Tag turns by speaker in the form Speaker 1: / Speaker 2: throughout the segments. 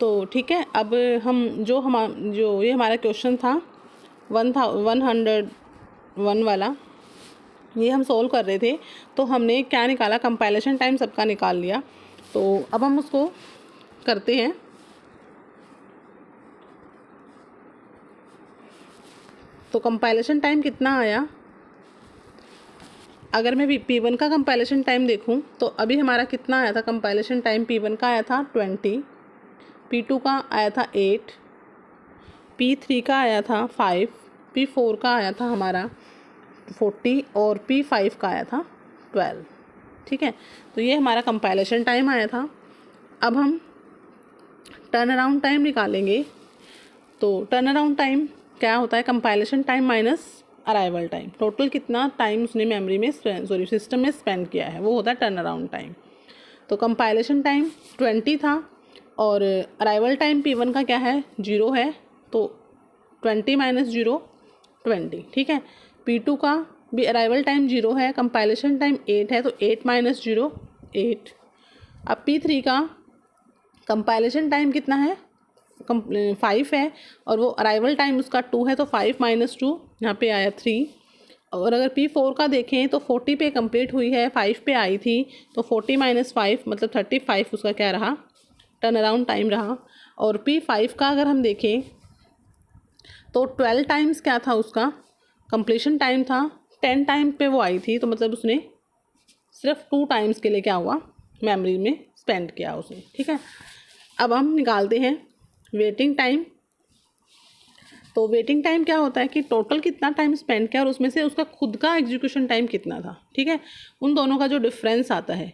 Speaker 1: तो ठीक है, अब हम जो ये हमारा क्वेश्चन था 101 वाला, ये हम सोल्व कर रहे थे। तो हमने क्या निकाला, कंपाइलेशन टाइम सबका निकाल लिया। तो अब हम उसको करते हैं। तो कंपाइलेशन टाइम कितना आया, अगर मैं P1 का कंपाइलेशन टाइम देखूं तो अभी हमारा कितना आया था कंपाइलेशन टाइम, P1 का आया था 20, P2 का आया था 8, P3 का आया था 5, P4 का आया था हमारा 40 और P5 का आया था 12। ठीक है, तो ये हमारा कंपाइलेशन टाइम आया था। अब हम टर्न अराउंड टाइम निकालेंगे। तो टर्न अराउंड टाइम क्या होता है, compilation time minus arrival time, total कितना टाइम उसने मेमोरी में सिस्टम में स्पेंड किया है, वो होता है टर्न अराउंड टाइम। तो कंपाइलेशन टाइम 20 था और अराइवल टाइम P1 का क्या है, 0 है, तो 20 माइनस 0 20। ठीक है, P2 का भी अराइवल टाइम 0 है, कंपाइलेशन टाइम 8 है, तो 8 माइनस 0 8। अब P3 का कंपाइलेशन टाइम कितना है, 5 है, और वो अराइवल टाइम उसका 2 है, तो 5 माइनस 2 यहाँ पे आया 3। और अगर P4 का देखें तो 40 पे कंप्लीट हुई है, 5 पे आई थी, तो 40 माइनस 5 मतलब 35 उसका क्या रहा, टर्न अराउंड टाइम रहा। और P5 का अगर हम देखें तो 12 टाइम्स क्या था उसका कंप्लीशन टाइम था, 10 टाइम पे वो आई थी, तो मतलब उसने सिर्फ 2 टाइम्स के लिए क्या हुआ, मेमोरी में स्पेंड किया उसने। ठीक है, अब हम निकालते हैं वेटिंग टाइम। तो वेटिंग टाइम क्या होता है कि टोटल कितना टाइम स्पेंड किया और उसमें से उसका खुद का एग्जीक्यूशन टाइम कितना था। ठीक है, उन दोनों का जो डिफरेंस आता है,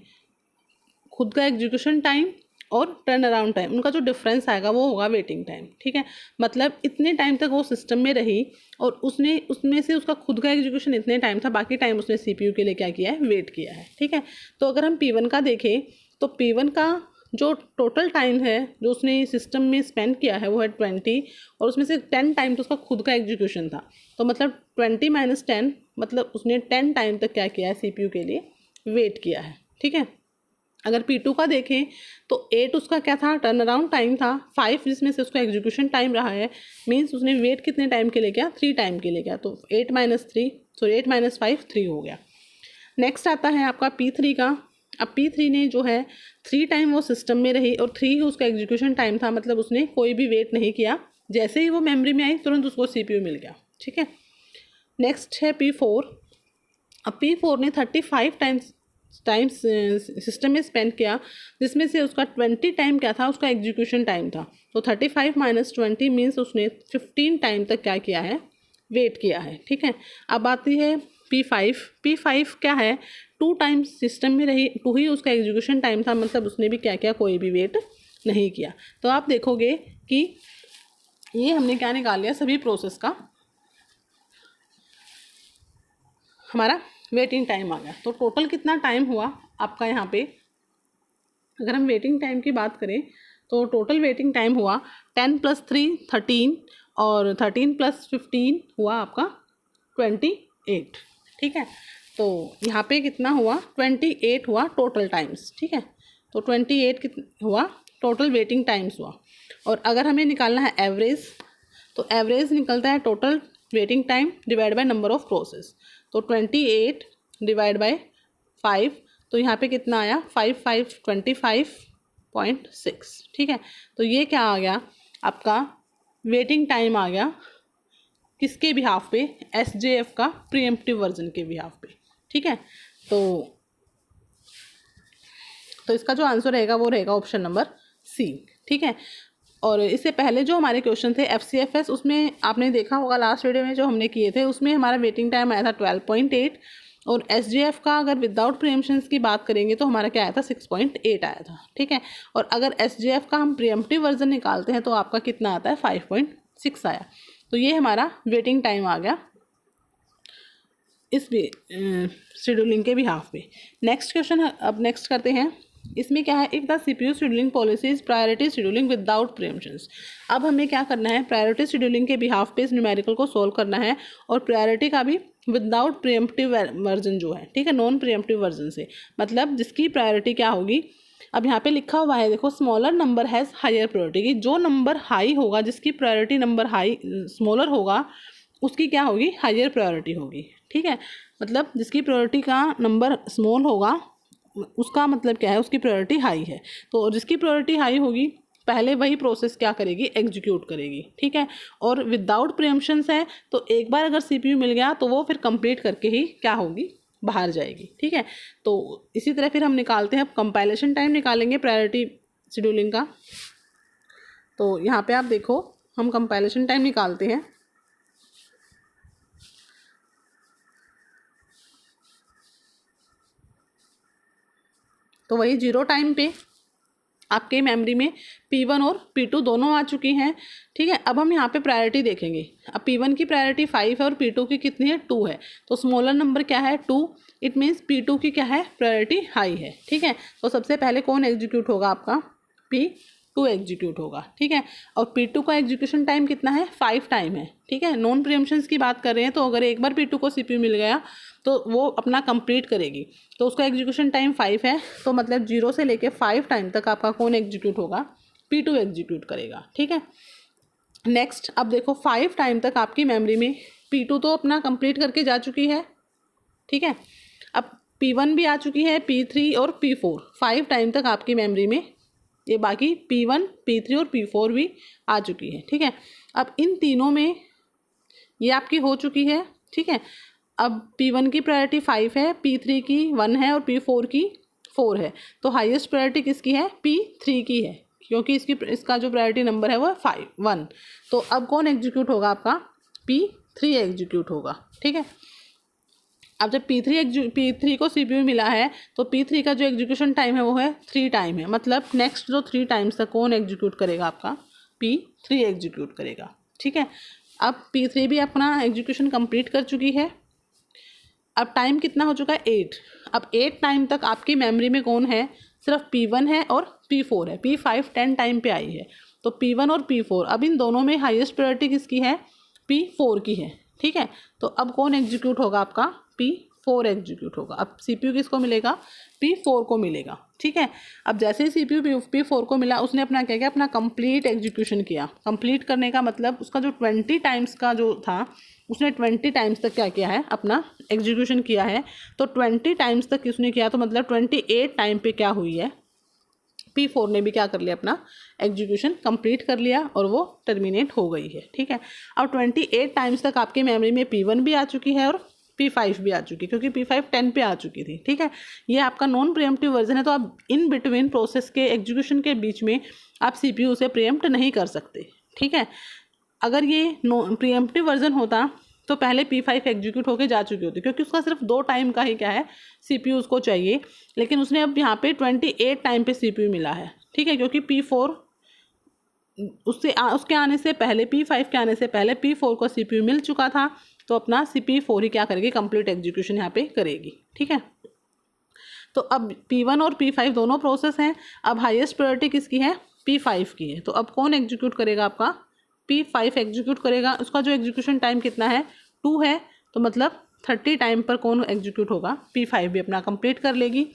Speaker 1: खुद का एग्जीक्यूशन टाइम और टर्न अराउंड टाइम, उनका जो डिफरेंस आएगा वो होगा वेटिंग टाइम। ठीक है, मतलब इतने टाइम तक वो सिस्टम में रही और उसमें से उसका खुद का एग्जीक्यूशन इतने टाइम था, बाकी टाइम उसने CPU के लिए क्या किया है, वेट किया है। ठीक है, तो अगर हम P1 का देखें तो P1 का जो टोटल टाइम है जो उसने सिस्टम में स्पेंड किया है वो है 20, और उसमें से 10 टाइम तो उसका खुद का एग्जीक्यूशन था, तो मतलब 20 माइनस 10 मतलब उसने 10 टाइम तक क्या किया है, CPU के लिए वेट किया है। ठीक है, अगर P2 का देखें तो 8 उसका क्या था, टर्न अराउंड टाइम था, 5 जिसमें से उसका एग्जीक्यूशन टाइम रहा है, मीन्स उसने वेट कितने टाइम के लिए किया, 3 टाइम के लिए किया, तो 8 माइनस 5 3 हो गया। नेक्स्ट आता है आपका P3 का। अब P3 ने जो है 3 टाइम वो सिस्टम में रही और 3 ही उसका एग्जीक्यूशन टाइम था, मतलब उसने कोई भी वेट नहीं किया, जैसे ही वो मेमोरी में आई तुरंत उसको CPU मिल गया। ठीक है, नेक्स्ट है P4। अब P4 ने 35 टाइम्स सिस्टम में स्पेंड किया, जिसमें से उसका 20 टाइम क्या था, उसका एग्जीक्यूशन टाइम था, तो 35 माइनस 20 मीन्स उसने 15 टाइम तक क्या किया है, वेट किया है। ठीक है, अब आती है P5 क्या है, 2 टाइम्स सिस्टम में रही, 2 ही उसका एग्जीक्यूशन टाइम था, मतलब उसने भी क्या किया, कोई भी वेट नहीं किया। तो आप देखोगे कि ये हमने क्या निकाल लिया, सभी प्रोसेस का हमारा वेटिंग टाइम आ गया। तो टोटल कितना टाइम हुआ आपका यहाँ पे, अगर हम वेटिंग टाइम की बात करें तो टोटल वेटिंग टाइम हुआ 10 + 3 13 और 13 + 15 हुआ आपका 28। ठीक है, तो यहाँ पे कितना हुआ, 28 हुआ टोटल टाइम्स। ठीक है, तो 28 हुआ टोटल वेटिंग टाइम्स हुआ। और अगर हमें निकालना है एवरेज, तो एवरेज निकलता है total waiting time divide by number of process. तो 28 डिवाइड बाय 5, तो यहाँ पे कितना आया, 25.6। ठीक है, तो ये क्या आ गया आपका, वेटिंग टाइम आ गया किसके बिहाफ पे, SJF का प्रीएम्प्टिव वर्जन के बिहाफ पे। ठीक है, तो इसका जो आंसर रहेगा वो रहेगा ऑप्शन नंबर C। ठीक है, और इससे पहले जो हमारे क्वेश्चन थे FCFS, उसमें आपने देखा होगा लास्ट वीडियो में जो हमने किए थे, उसमें हमारा वेटिंग टाइम आया था 12.8, और SJF का अगर विदाउट प्रीएम्पशंस की बात करेंगे तो हमारा क्या आया था, 6.8 आया था। ठीक है, और अगर SJF का हम प्रीएम्प्टिव वर्जन निकालते हैं तो आपका कितना आता है, 5.6 आया। तो ये हमारा वेटिंग टाइम आ गया इस शेड्यूलिंग के बिहाफ पे। नेक्स्ट क्वेश्चन अब नेक्स्ट करते हैं, इसमें क्या है, if the CPU scheduling policies priority scheduling without preemptions. अब हमें क्या करना है, प्रायोरिटी शेड्यूलिंग के बिहाफ पे इस न्यूमेरिकल को सोल्व करना है, और प्रायोरिटी का भी विदाउट प्रीएम्प्टिव वर्जन जो है, ठीक है, नॉन प्रीएम्प्टिव वर्जन से, मतलब जिसकी प्रायोरिटी क्या होगी, अब यहाँ पे लिखा हुआ है देखो, smaller number has higher priority, कि जो नंबर हाई होगा, जिसकी प्रायोरिटी नंबर हाई स्मॉलर होगा, उसकी क्या होगी, हायर प्रायोरिटी होगी। ठीक है, मतलब जिसकी प्रायोरिटी का नंबर स्मॉल होगा उसका मतलब क्या है, उसकी प्रायोरिटी हाई है। तो जिसकी प्रायोरिटी हाई होगी पहले वही प्रोसेस क्या करेगी, एग्जीक्यूट करेगी। ठीक है, और विदाउट प्रीएम्पशंस है तो एक बार अगर सीपीयू मिल गया तो वो फिर कंप्लीट करके ही क्या होगी, बाहर जाएगी। ठीक है, तो इसी तरह फिर हम निकालते हैं, अब कंपाइलेशन टाइम निकालेंगे प्रायोरिटी शेड्यूलिंग का। तो यहाँ पे आप देखो हम कंपाइलेशन टाइम निकालते हैं। तो वही 0 टाइम पे आपके मेमोरी में P1 और P2 दोनों आ चुकी हैं। ठीक है, अब हम यहाँ पे प्रायोरिटी देखेंगे। अब P1 की प्रायोरिटी 5 है और P2 की कितनी है, 2 है। तो स्मॉलर नंबर क्या है, 2। इट मीन्स P2 की क्या है, प्रायोरिटी हाई है। ठीक है, तो सबसे पहले कौन एग्जीक्यूट होगा, आपका P2 एग्जीक्यूट होगा। ठीक है, और P2 का एग्जीक्यूशन टाइम कितना है, 5 टाइम है। ठीक है, नॉन प्रीएम्पशंस की बात कर रहे हैं, तो अगर एक बार P2 को CPU मिल गया तो वो अपना कंप्लीट करेगी, तो उसका एग्जीक्यूशन टाइम 5 है। तो मतलब 0 से लेके 5 टाइम तक आपका कौन एग्जीक्यूट होगा, P2 एग्जीक्यूट करेगा। ठीक है, नेक्स्ट अब देखो 5 टाइम तक आपकी मेमोरी में P2 तो अपना कंप्लीट करके जा चुकी है। ठीक है, अब P1 भी आ चुकी है, P3 और P4 5 टाइम तक आपकी मेमोरी में ये बाकी P1, P3 और P4 भी आ चुकी है। ठीक है, अब इन तीनों में ये आपकी हो चुकी है। ठीक है, अब P1 की प्रायोरिटी 5 है, P3 की 1 है और P4 की 4 है। तो हाईएस्ट प्रायोरिटी किसकी है, P3 की है, क्योंकि इसका जो प्रायोरिटी नंबर है वो है 1। तो अब कौन एग्जीक्यूट होगा, आपका P3 एग्जीक्यूट होगा। ठीक है, अब जब P3 को CPU मिला है तो P3 का जो एग्जीक्यूशन टाइम है वो है 3 टाइम है। मतलब नेक्स्ट जो 3 टाइम्स तक कौन एग्जीक्यूट करेगा, आपका P3 एग्जीक्यूट करेगा। ठीक है, अब P3 भी अपना एग्जीक्यूशन कंप्लीट कर चुकी है। अब टाइम कितना हो चुका है, 8। अब 8 टाइम तक आपकी मेमोरी में कौन है, सिर्फ P1 है और P4 है। P5 10 टाइम पे आई है, तो P1 और P4, अब इन दोनों में हाईएस्ट प्रायोरिटी किसकी है, P4 की है। ठीक है, तो अब कौन एग्जीक्यूट होगा, आपका P4 एग्जीक्यूट होगा। अब CPU किसको मिलेगा, P4 को मिलेगा। ठीक है, अब जैसे ही CPU P4 को मिला, उसने अपना क्या किया, अपना कंप्लीट एग्जीक्यूशन किया। कंप्लीट करने का मतलब उसका जो 20 टाइम्स का जो था, उसने 20 टाइम्स तक क्या किया है, अपना एग्जीक्यूशन किया है। तो 20 टाइम्स तक उसने किया, तो मतलब 28 टाइम पे क्या हुई है, P4 ने भी क्या कर लिया, अपना एग्जीक्यूशन कंप्लीट कर लिया और वो टर्मिनेट हो गई है। ठीक है, अब 28 टाइम्स तक आपकी मेमोरी में P1 भी आ चुकी है और P5 भी आ चुकी है, क्योंकि P5 10 पे आ चुकी थी। ठीक है, ये आपका नॉन प्रीएम्प्टिव वर्जन है। तो आप इन बिटवीन प्रोसेस के एग्जीक्यूशन के बीच में आप CPU से प्रीएम्प्ट नहीं कर सकते। ठीक है, अगर ये प्रीएम्प्टिव वर्जन होता तो पहले P5 एग्जीक्यूट होके जा चुकी होती, क्योंकि उसका सिर्फ 2 टाइम का ही क्या है, CPU उसको चाहिए। लेकिन उसने अब यहाँ पे 28 टाइम पे CPU मिला है। ठीक है, क्योंकि P4 उसके आने से पहले, P5 के आने से पहले P4 को CPU मिल चुका था, तो अपना P4 ही क्या करेगी, कंप्लीट एग्जीक्यूशन यहाँ पे करेगी। ठीक है, तो अब P1 और P5 दोनों प्रोसेस हैं। अब हाईएस्ट प्रायोरिटी किसकी है, P5 की है। तो अब कौन एग्जीक्यूट करेगा, आपका P5 एग्जीक्यूट करेगा। उसका जो एग्जीक्यूशन टाइम कितना है, 2 है। तो मतलब 30 टाइम पर कौन एग्जीक्यूट होगा, P5 भी अपना कंप्लीट कर लेगी।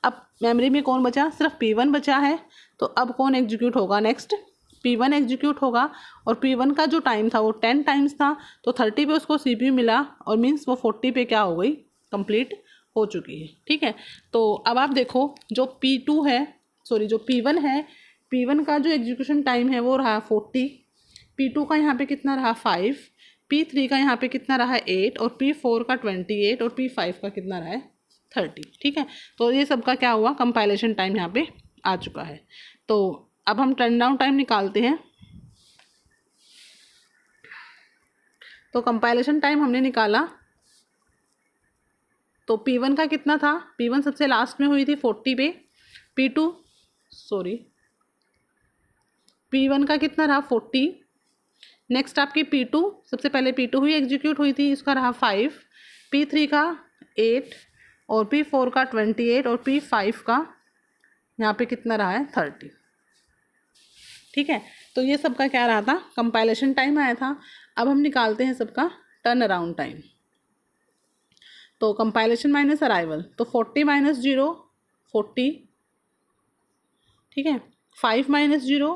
Speaker 1: अब मेमोरी में कौन बचा, सिर्फ P1 बचा है। तो अब कौन एग्जीक्यूट होगा, नेक्स्ट P1 एग्जीक्यूट होगा। और P1 का जो टाइम था वो 10 टाइम्स था, तो 30 पे उसको CPU मिला, और मीन्स वो 40 पे क्या हो गई, कंप्लीट हो चुकी है। ठीक है, तो अब आप देखो जो P2 है, सॉरी जो P1 है, P1 का जो एग्जीक्यूशन टाइम है वो रहा 40, P2 का यहाँ पे कितना रहा 5, P3 का यहाँ पे कितना रहा 8, और P4 का 28, और P5 का कितना रहा है 30। ठीक है, तो ये सबका क्या हुआ, कंपाइलेशन टाइम यहाँ पे आ चुका है। तो अब हम टर्न डाउन टाइम निकालते हैं। तो कंपाइलेशन टाइम हमने निकाला, तो P1 का कितना था, P1 सबसे लास्ट में हुई थी 40 पे, P1 का कितना रहा 40। नेक्स्ट आपकी P2, सबसे पहले P2 हुई एग्जीक्यूट हुई थी, इसका रहा 5, P3 का 8, और P4 का 28, और P5 का यहाँ पे कितना रहा है 30। ठीक है, तो ये सबका क्या रहा था, कंपाइलेशन टाइम आया था। अब हम निकालते हैं सबका टर्न अराउंड टाइम। तो कंपाइलेशन माइनस अराइवल, तो 40 - 0 40, ठीक है। 5 minus 0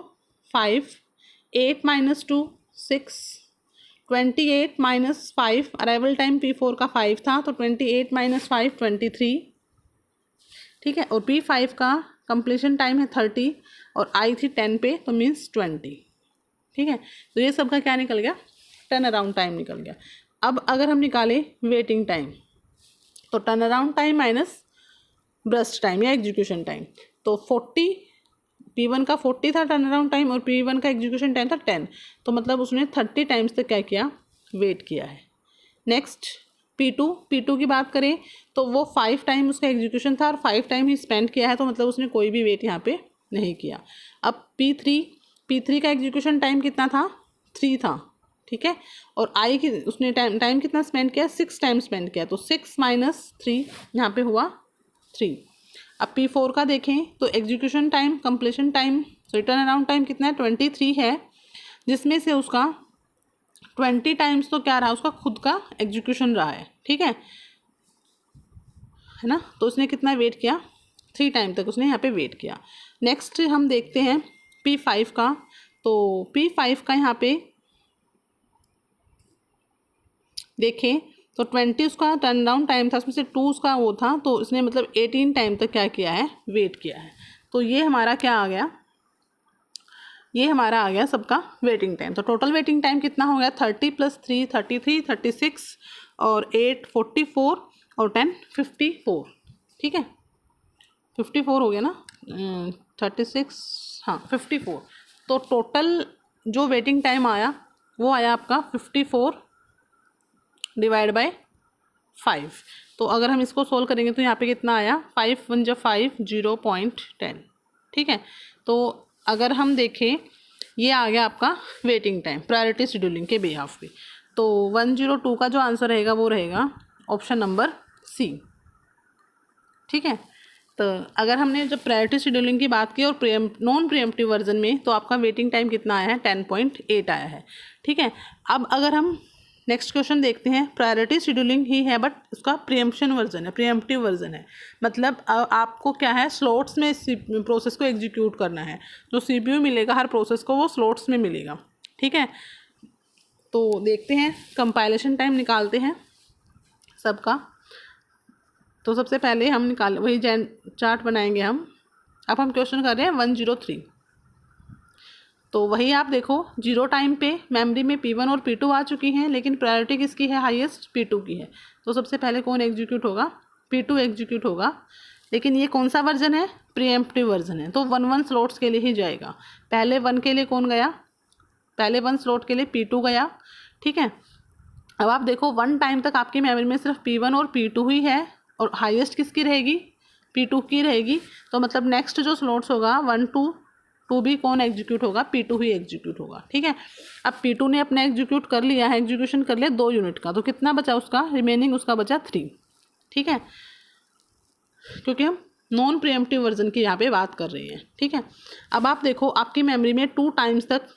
Speaker 1: 5, 8 minus 2 6, 28 minus 5, arrival time P4 का 5 था तो 28 माइनस 5 23, ठीक है। और P5 का कंप्लीशन टाइम है 30 और आई थी 10 पे तो मीन्स 20, ठीक है। तो ये सब का क्या निकल गया, टर्न अराउंड टाइम निकल गया। अब अगर हम निकालें वेटिंग टाइम तो turn around time minus burst time या एग्जीक्यूशन टाइम, तो 40 P1 का 40 था टर्न अराउंड टाइम और P1 का एग्जीक्यूशन टाइम था 10, तो मतलब उसने 30 टाइम्स तक क्या किया, वेट किया है। नेक्स्ट P2 की बात करें तो वो 5 टाइम उसका एग्जीक्यूशन था और 5 टाइम ही स्पेंड किया है, तो मतलब उसने कोई भी वेट यहाँ पे नहीं किया। अब P3 का एग्जीक्यूशन टाइम कितना था, 3 था, ठीक है। और आई की उसने टाइम कितना स्पेंड किया, 6 टाइम स्पेंड किया, तो 6 माइनस 3 यहाँ पे हुआ 3। अब P4 का देखें तो execution time completion time return around time कितना है, 23 है, जिसमें से उसका 20 टाइम्स तो क्या रहा, उसका खुद का एग्जीक्यूशन रहा है, ठीक है ना। तो उसने कितना वेट किया, 3 टाइम तक उसने यहाँ पे वेट किया। नेक्स्ट हम देखते हैं P5 का, तो P5 का यहाँ पे देखें तो 20 उसका टर्न डाउन टाइम था, उसमें से 2 उसका वो था, तो इसने मतलब 18 टाइम तक क्या किया है, वेट किया है। तो ये हमारा क्या आ गया, ये हमारा आ गया सबका वेटिंग टाइम। तो टोटल वेटिंग टाइम कितना हो गया, 30 + 3 33, 36 और 8 44 और 10 54, ठीक है 54 हो गया ना, 36 हाँ 54। तो टोटल जो वेटिंग टाइम आया वो आया आपका 54 डिवाइड बाय 5। तो अगर हम इसको सोल्व करेंगे तो यहाँ पे कितना आया, 5 1 × 5 0.10, ठीक है। तो अगर हम देखें ये आ गया आपका वेटिंग टाइम प्रायोरिटी शेड्यूलिंग के बिहाफ पे। तो 102 का जो आंसर रहेगा वो रहेगा ऑप्शन नंबर सी, ठीक है। तो अगर हमने जब प्रायोरिटी शेड्यूलिंग की बात की और नॉन प्रीएम्प्टिव वर्जन में, तो आपका वेटिंग टाइम कितना आया है, 10.8 आया है, ठीक है। अब अगर हम नेक्स्ट क्वेश्चन देखते हैं, प्रायोरिटी शेड्यूलिंग ही है बट उसका प्रीएम्प्शन वर्जन है, प्रीएम्प्टिव वर्जन है, मतलब आपको क्या है, स्लॉट्स में प्रोसेस को एग्जीक्यूट करना है, जो CPU मिलेगा हर प्रोसेस को वो स्लॉट्स में मिलेगा, ठीक है। तो देखते हैं कंपाइलेशन टाइम निकालते हैं सबका। तो सबसे पहले हम निकाल वही चार्ट बनाएंगे हम। अब हम क्वेश्चन कर रहे हैं 103। तो वही आप देखो 0 टाइम पे मेमोरी में P1 और P2 आ चुकी हैं, लेकिन प्रायोरिटी किसकी है, हाईएस्ट P2 की है। तो सबसे पहले कौन एग्जीक्यूट होगा, P2 एग्जीक्यूट होगा। लेकिन ये कौन सा वर्जन है, प्रीएम्प्टिव वर्जन है, तो 1 स्लॉट्स के लिए ही जाएगा। पहले 1 के लिए कौन गया, पहले 1 स्लॉट के लिए P2 गया, ठीक है। अब आप देखो 1 टाइम तक आपकी मेमोरी में सिर्फ P1 और P2 ही है और हाईएस्ट किसकी रहेगी, P2 की रहेगी। तो मतलब नेक्स्ट जो स्लॉट्स होगा 1 2 भी कौन एग्जीक्यूट होगा, P2 ही एग्जीक्यूट होगा, ठीक है। अब P2 ने अपना एग्जीक्यूट कर लिया है, एग्जीक्यूशन कर लिया 2 यूनिट का, तो कितना बचा उसका, रिमेनिंग उसका बचा 3, ठीक है, क्योंकि हम नॉन प्रीएम्प्टिव वर्जन की यहाँ पे बात कर रहे हैं, ठीक है। अब आप देखो आपकी मेमोरी में 2 टाइम्स तक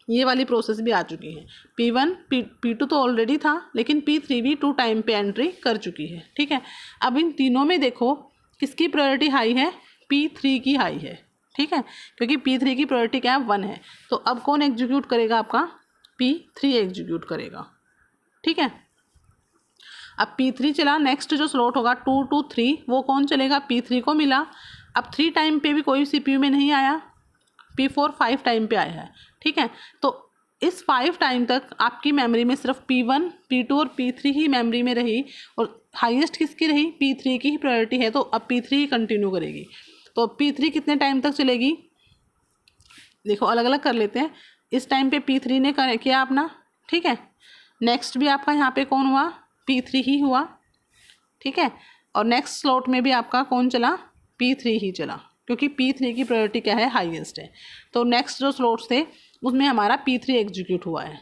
Speaker 1: ये वाली प्रोसेस भी आ चुकी है, P1 P2 तो ऑलरेडी था, लेकिन P3 भी 2 टाइम पे एंट्री कर चुकी है, ठीक है। अब इन तीनों में देखो किसकी प्रायोरिटी हाई है, P3 की हाई है, ठीक है, क्योंकि P3 की प्रायोरिटी क्या है, 1 है। तो अब कौन एग्जीक्यूट करेगा, आपका P3 एग्जीक्यूट करेगा, ठीक है। अब P3 चला, नेक्स्ट जो स्लॉट होगा 2 2 3 वो कौन चलेगा, P3 को मिला। अब 3 टाइम पे भी कोई CPU में नहीं आया, P4 5 टाइम पे आया है, ठीक है। तो इस 5 टाइम तक आपकी मेमोरी में सिर्फ P1 P2 और P3 ही मेमोरी में रही और हाईएस्ट किसकी रही, P3 की ही प्रायोरिटी है, तो अब P3 ही कंटिन्यू करेगी। तो P3 कितने टाइम तक चलेगी, देखो अलग अलग कर लेते हैं। इस टाइम पे P3 ने किया अपना, ठीक है। नेक्स्ट भी आपका यहाँ पे कौन हुआ, P3 ही हुआ, ठीक है। और नेक्स्ट स्लॉट में भी आपका कौन चला, P3 ही चला, क्योंकि P3 की प्रायोरिटी क्या है, हाईएस्ट है। तो नेक्स्ट जो स्लॉट्स थे उसमें हमारा P3 एग्जीक्यूट हुआ है,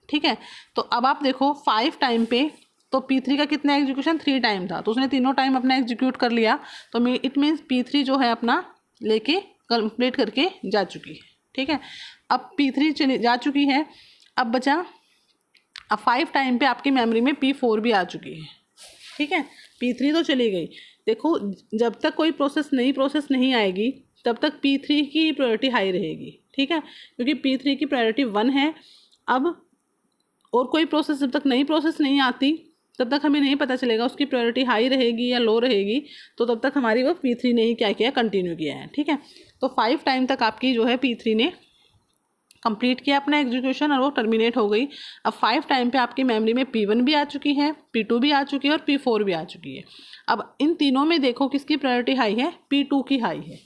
Speaker 1: ठीक है। तो अब आप देखो 5 टाइम पे तो P3 का कितना एग्जीक्यूशन, 3 टाइम था, तो उसने तीनों टाइम अपना एग्जीक्यूट कर लिया, तो इट मीन्स P3 जो है अपना लेके कंप्लीट करके जा चुकी है, ठीक है। अब P3 चली जा चुकी है, अब बचा अब 5 टाइम पे आपकी मेमोरी में P4 भी आ चुकी है, ठीक है। P3 तो चली गई। देखो जब तक कोई नई प्रोसेस नहीं आएगी तब तक P3 की प्रायोरिटी हाई रहेगी, ठीक है, क्योंकि P3 की प्रायोरिटी 1 है। अब और कोई प्रोसेस जब तक नई प्रोसेस नहीं आती तब तक हमें नहीं पता चलेगा उसकी प्रायोरिटी हाई रहेगी या लो रहेगी, तो तब तक हमारी वो P3 ने ही क्या किया, कंटिन्यू किया है, ठीक है। तो 5 टाइम तक आपकी जो है P3 ने कंप्लीट किया अपना एग्जीक्यूशन और वो टर्मिनेट हो गई। अब 5 टाइम पे आपकी मेमोरी में P1 भी आ चुकी है, P2 भी आ चुकी है और P4 भी आ चुकी है। अब इन तीनों में देखो किसकी प्रायोरिटी हाई है, P2 की हाई है,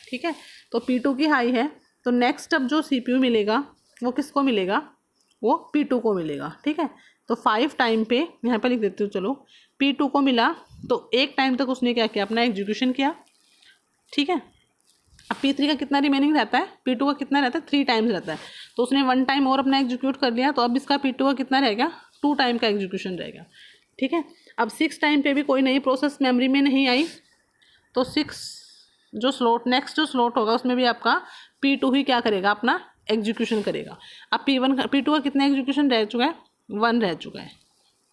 Speaker 1: ठीक है। तो P2 की हाई है, तो नेक्स्ट अब जो CPU मिलेगा वो किसको मिलेगा, वो P2 को मिलेगा, ठीक है। तो 5 टाइम पे यहाँ पे लिख देती हूँ, चलो P2 को मिला, तो एक टाइम तक उसने क्या किया, अपना एग्जीक्यूशन किया, ठीक है। अब P3 का कितना रिमेनिंग रहता है, P2 का कितना रहता है, 3 टाइम्स रहता है, तो उसने 1 टाइम और अपना एग्जीक्यूट कर लिया, तो अब इसका P2 का कितना रहेगा, 2 टाइम का एग्जीक्यूशन रहेगा, ठीक है। अब 6 टाइम पे भी कोई नई प्रोसेस मेमोरी में नहीं आई, तो 6 जो स्लॉट नेक्स्ट जो स्लॉट होगा उसमें भी आपका P2 ही क्या करेगा, अपना एग्जीक्यूशन करेगा। अब P2 का कितना एग्जीक्यूशन रह चुका है, 1 रह चुका है,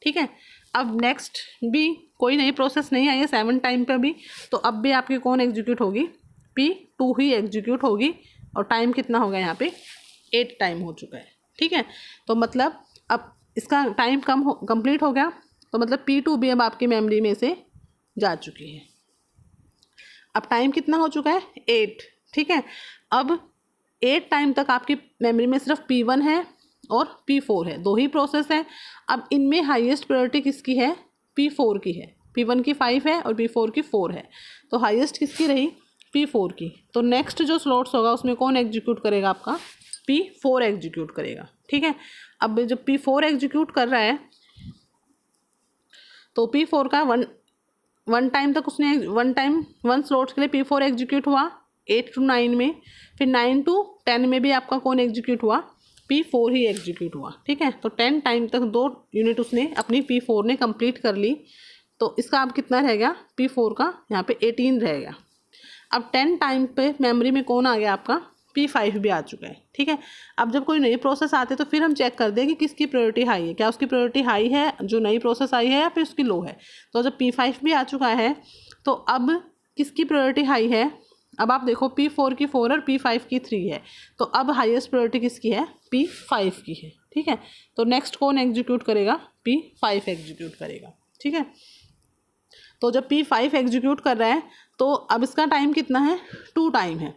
Speaker 1: ठीक है। अब नेक्स्ट भी कोई नई प्रोसेस नहीं आई है 7 टाइम पे भी, तो अब भी आपकी कौन एग्जीक्यूट होगी, P2 ही एग्जीक्यूट होगी, और टाइम कितना हो गया यहाँ पे, 8 टाइम हो चुका है, ठीक है। तो मतलब अब इसका टाइम कंप्लीट हो गया, तो मतलब P2 भी अब आपकी मेमोरी में से जा चुकी है। अब टाइम कितना हो चुका है, 8, ठीक है। अब 8 टाइम तक आपकी मेमोरी में सिर्फ P1 है और P4 है, 2 ही प्रोसेस है। अब इनमें हाईएस्ट प्रायोरिटी किसकी है, P4 की है। P1 की 5 है और P4 की 4 है, तो हाईएस्ट किसकी रही, P4 की। तो नेक्स्ट जो स्लॉट्स होगा उसमें कौन एग्जीक्यूट करेगा, आपका P4 एग्जीक्यूट करेगा, ठीक है। अब जब P4 एग्जीक्यूट कर रहा है तो P4 का वन टाइम तक उसने 1 स्लॉट्स के लिए P4 एग्जीक्यूट हुआ 8 to 9 में, फिर 9 to 10 में भी आपका कौन एग्जीक्यूट हुआ, P4 ही एग्जीक्यूट हुआ, ठीक है। तो 10 टाइम तक 2 यूनिट उसने अपनी P4 ने कंप्लीट कर ली, तो इसका अब कितना रह गया, P4 का यहाँ पे 18 रहेगा। अब 10 टाइम पे मेमोरी में कौन आ गया, आपका P5 भी आ चुका है, ठीक है। अब जब कोई नई प्रोसेस आती है तो फिर हम चेक कर दें कि किसकी प्रायोरिटी हाई है, क्या उसकी प्रायोरिटी हाई है जो नई प्रोसेस आई है या फिर उसकी लो है। तो जब P5 भी आ चुका है तो अब किसकी प्रायोरिटी हाई है, अब आप देखो P4 की 4 और P5 की 3 है, तो अब हाईएस्ट प्रायोरिटी किसकी है, P5 की है, ठीक है। तो नेक्स्ट कौन एग्जीक्यूट करेगा, P5 एग्जीक्यूट करेगा, ठीक है। तो जब P5 एग्जीक्यूट कर रहा है तो अब इसका टाइम कितना है, 2 टाइम है।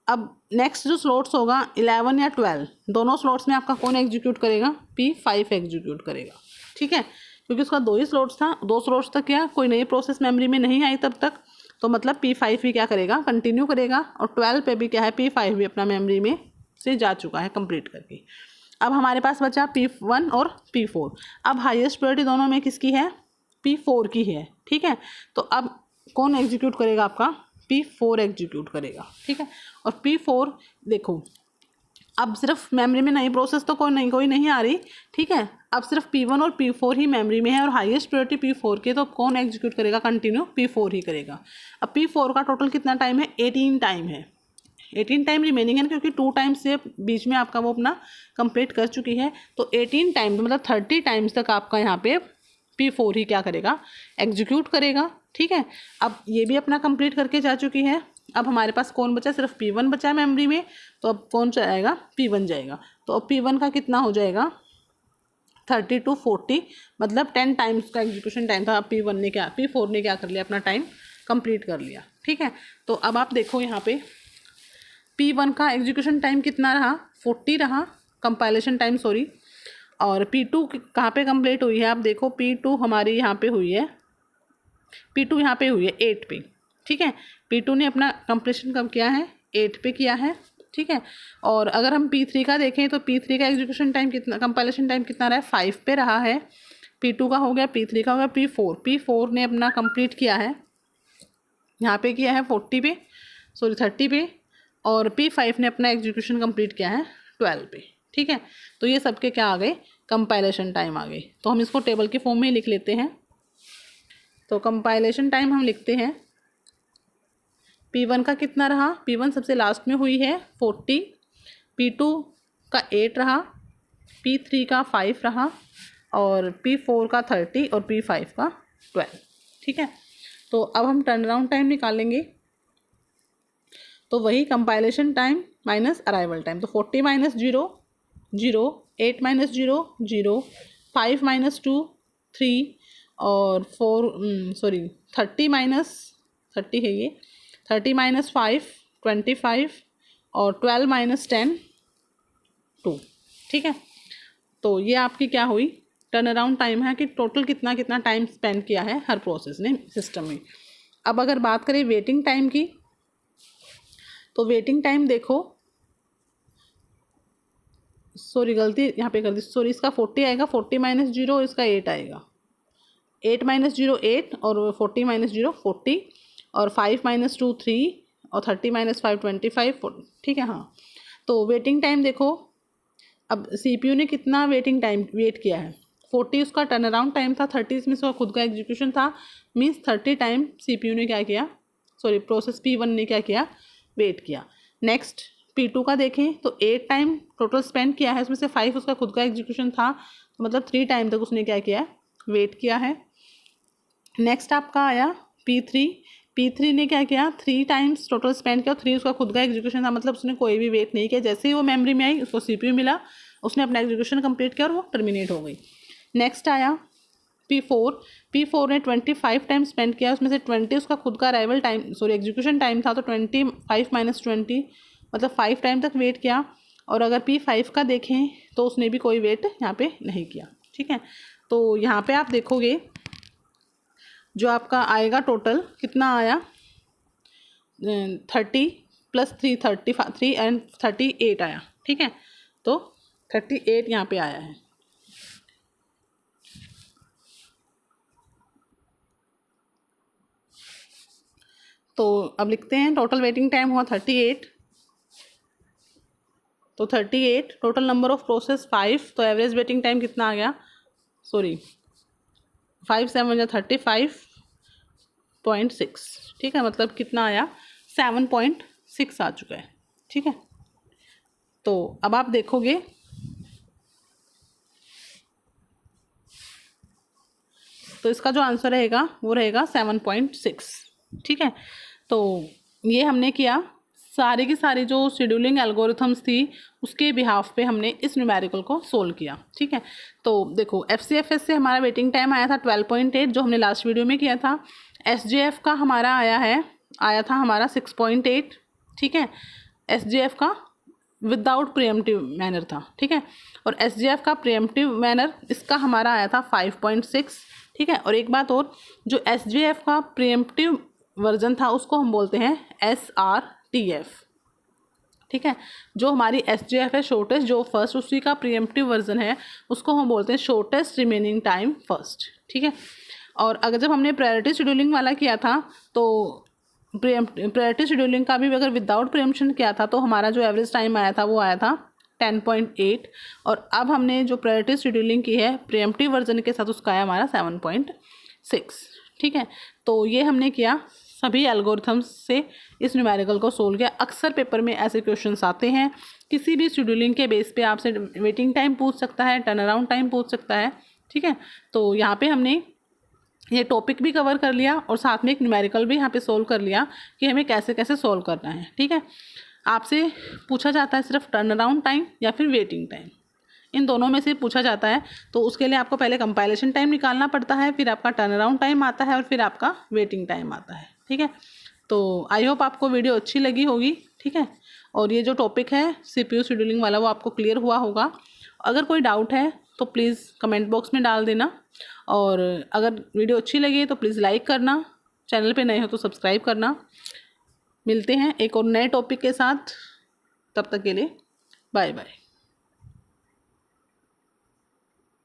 Speaker 1: अब नेक्स्ट जो स्लॉट्स होगा 11 या 12, दोनों स्लॉट्स में आपका कौन एग्जीक्यूट करेगा, P5 एग्जीक्यूट करेगा, ठीक है। क्योंकि उसका 2 ही स्लॉट्स था, 2 स्लॉट्स तक क्या कोई नई प्रोसेस मेमोरी में नहीं आई तब तक, तो मतलब P5 भी क्या करेगा, कंटिन्यू करेगा, और 12 पे भी क्या है, P5 भी अपना मेमोरी में से जा चुका है कंप्लीट करके। अब हमारे पास बचा P1 और P4। अब हाईएस्ट प्रायोरिटी दोनों में किसकी है, P4 की है, ठीक है। तो अब कौन एग्जीक्यूट करेगा, आपका P4 एग्जीक्यूट करेगा, ठीक है। और P4 देखो अब सिर्फ मेमोरी में नई प्रोसेस तो कोई नहीं आ रही, ठीक है। अब सिर्फ P1 और P4 ही मेमोरी में है और हाईएस्ट प्रायोरिटी P4 की, तो कौन एग्जीक्यूट करेगा, कंटिन्यू P4 ही करेगा। अब P4 का टोटल कितना टाइम है, 18 टाइम है, 18 टाइम रिमेनिंग है, क्योंकि 2 टाइम्स से बीच में आपका वो अपना कंप्लीट कर चुकी है, तो 18 टाइम मतलब 30 टाइम्स तक आपका यहाँ पे P4 ही क्या करेगा, एग्जीक्यूट करेगा, ठीक है। अब ये भी अपना कंप्लीट करके जा चुकी है। अब हमारे पास कौन बचा, सिर्फ P1 बचा है मेमोरी में, तो अब कौन जाएगा, P1 जाएगा। तो अब P1 का कितना हो जाएगा, 30 to 40, मतलब 10 टाइम्स का एग्जीक्यूशन टाइम था। अब P4 ने क्या कर लिया, अपना टाइम कंप्लीट कर लिया, ठीक है। तो अब आप देखो यहाँ पे P1 का एग्जीक्यूशन टाइम कितना रहा, 40 रहा, कंपाइलेशन टाइम सॉरी। और P2 कहाँ पे कंप्लीट हुई है, आप देखो P2 हमारी यहाँ पे हुई है, P2 यहाँ पे हुई है 8 पे, ठीक है। P2 ने अपना कंप्लीशन कब किया है, 8 पे किया है, ठीक है। और अगर हम P3 का देखें तो P3 का एग्जीक्यूशन टाइम कितना, कंपाइलेशन टाइम कितना रहा है, 5 पे रहा है। P2 का हो गया, P3 का हो गया, P4 ने अपना कंप्लीट किया है, यहाँ पे किया है 30 पे, और P5 ने अपना एग्जीक्यूशन कंप्लीट किया है 12 पे, ठीक है। तो ये सबके क्या आ गए, कंपाइलेशन टाइम आ गए। तो हम इसको टेबल के फॉर्म में ही लिख लेते हैं। तो कंपाइलेशन टाइम हम लिखते हैं, P1 का कितना रहा, P1 सबसे लास्ट में हुई है 40, P2 का 8 रहा, P3 का 5 रहा, और P4 का 30 और P5 का 12, ठीक है। तो अब हम टर्न अराउंड टाइम निकालेंगे। तो वही compilation time minus arrival time. तो 40 माइनस 0 0, 8 माइनस 0 0, 5 माइनस 2 3 और 30 माइनस 30 है ये, 30 माइनस 5 25 और 12 माइनस 10 2। ठीक है, तो ये आपकी क्या हुई टर्न अराउंड टाइम है कि टोटल कितना कितना टाइम स्पेंड किया है हर प्रोसेस ने सिस्टम में। अब अगर बात करें वेटिंग टाइम की, तो वेटिंग टाइम देखो, गलती यहाँ पे कर दी, इसका 40 आएगा, 40 माइनस 0 इसका 8 आएगा, 8 माइनस 0 8 और 40 माइनस 0 40 और 5 माइनस 2 3 और 30 माइनस 5 25 ठीक है। हाँ, तो वेटिंग टाइम देखो, अब CPU ने कितना वेटिंग टाइम वेट किया है, 40 उसका टर्न अराउंड टाइम था, 30 इसमें उसका खुद का एग्जीक्यूशन था, मीन्स 30 टाइम CPU ने क्या किया, प्रोसेस P1 ने क्या किया, वेट किया। नेक्स्ट P2 का देखें तो 8 टाइम टोटल स्पेंड किया है, उसमें से 5 उसका खुद का एग्जीक्यूशन था, तो मतलब 3 टाइम तक उसने क्या किया, वेट किया है। नेक्स्ट आपका आया P3 ने क्या किया, 3 टाइम्स टोटल स्पेंड किया, 3 उसका खुद का एग्जीक्यूशन था, मतलब उसने कोई भी वेट नहीं किया, जैसे ही वो मेमोरी में आई उसको CPU मिला, उसने अपना एग्जीक्यूशन कंप्लीट किया और वो टर्मिनेट हो गई। नेक्स्ट आया P4 ने 25 टाइम स्पेंड किया, उसमें से 20 उसका खुद का अराइवल टाइम एग्जीक्यूशन टाइम था, तो 25 माइनस 20 मतलब 5 टाइम तक वेट किया। और अगर P5 का देखें तो उसने भी कोई वेट यहाँ पे नहीं किया। ठीक है, तो यहाँ पे आप देखोगे जो आपका आएगा टोटल कितना आया, 30 प्लस 3 33 एंड 38 आया। ठीक है, तो 38 यहाँ पे आया है। तो अब लिखते हैं टोटल वेटिंग टाइम हुआ 38, तो 38 टोटल नंबर ऑफ प्रोसेस 5, तो एवरेज वेटिंग टाइम कितना आ गया, 5 7 35.6। ठीक है, मतलब कितना आया, 7.6 आ चुका है। ठीक है, तो अब आप देखोगे तो इसका जो आंसर रहेगा वो रहेगा 7.6। ठीक है, तो ये हमने किया, सारी की सारी जो शेड्यूलिंग एल्गोरिथम्स थी उसके बिहाफ पे हमने इस न्यूमेरिकल को सोल्व किया। ठीक है, तो देखो FCFS से हमारा वेटिंग टाइम आया था 12.8 जो हमने लास्ट वीडियो में किया था। SJF का हमारा आया था हमारा 6.8। ठीक है, SJF का विदाउट प्रीएम्प्टिव मैनर था। ठीक है, और SJF का प्रीएम्प्टिव मैनर इसका हमारा आया था 5.6। ठीक है, और एक बात और, जो SJF का प्रीएम्प्टिव वर्जन था उसको हम बोलते हैं SRTF। ठीक है, जो हमारी SJF है शॉर्टेस्ट जो फर्स्ट, उसी का प्रीएम्प्टिव वर्जन है उसको हम बोलते हैं शॉर्टेस्ट रिमेनिंग टाइम फर्स्ट। ठीक है, और अगर जब हमने प्रायोरिटी शेड्यूलिंग वाला किया था तो प्रायोरिटी शेड्यूलिंग का भी अगर विदाउट प्रीएम्प्शन किया था तो हमारा जो एवरेज टाइम आया था वो आया था 10.8, और अब हमने जो प्रायोरिटी शेड्यूलिंग की है प्रीएम्प्टिव वर्जन के साथ उसका आया हमारा 7.6। ठीक है, तो ये हमने किया, सभी एल्गोरिथम्स से इस न्यूमेरिकल को सोल्व किया। अक्सर पेपर में ऐसे क्वेश्चंस आते हैं, किसी भी शेड्यूलिंग के बेस पे आपसे वेटिंग टाइम पूछ सकता है, टर्न अराउंड टाइम पूछ सकता है। ठीक है, तो यहाँ पे हमने ये टॉपिक भी कवर कर लिया और साथ में एक न्यूमेरिकल भी यहाँ पे सोल्व कर लिया कि हमें कैसे कैसे सोल्व करना है। ठीक है, आपसे पूछा जाता है सिर्फ टर्न अराउंड टाइम या फिर वेटिंग टाइम, इन दोनों में से पूछा जाता है, तो उसके लिए आपको पहले कंपाइलेशन टाइम निकालना पड़ता है, फिर आपका टर्न अराउंड टाइम आता है और फिर आपका वेटिंग टाइम आता है। ठीक है, तो आई होप आपको वीडियो अच्छी लगी होगी। ठीक है, और ये जो टॉपिक है CPU शेड्यूलिंग वाला वो आपको क्लियर हुआ होगा। अगर कोई डाउट है तो प्लीज़ कमेंट बॉक्स में डाल देना, और अगर वीडियो अच्छी लगी तो प्लीज़ लाइक करना, चैनल पे नए हो तो सब्सक्राइब करना। मिलते हैं एक और नए टॉपिक के साथ, तब तक के लिए बाय बाय।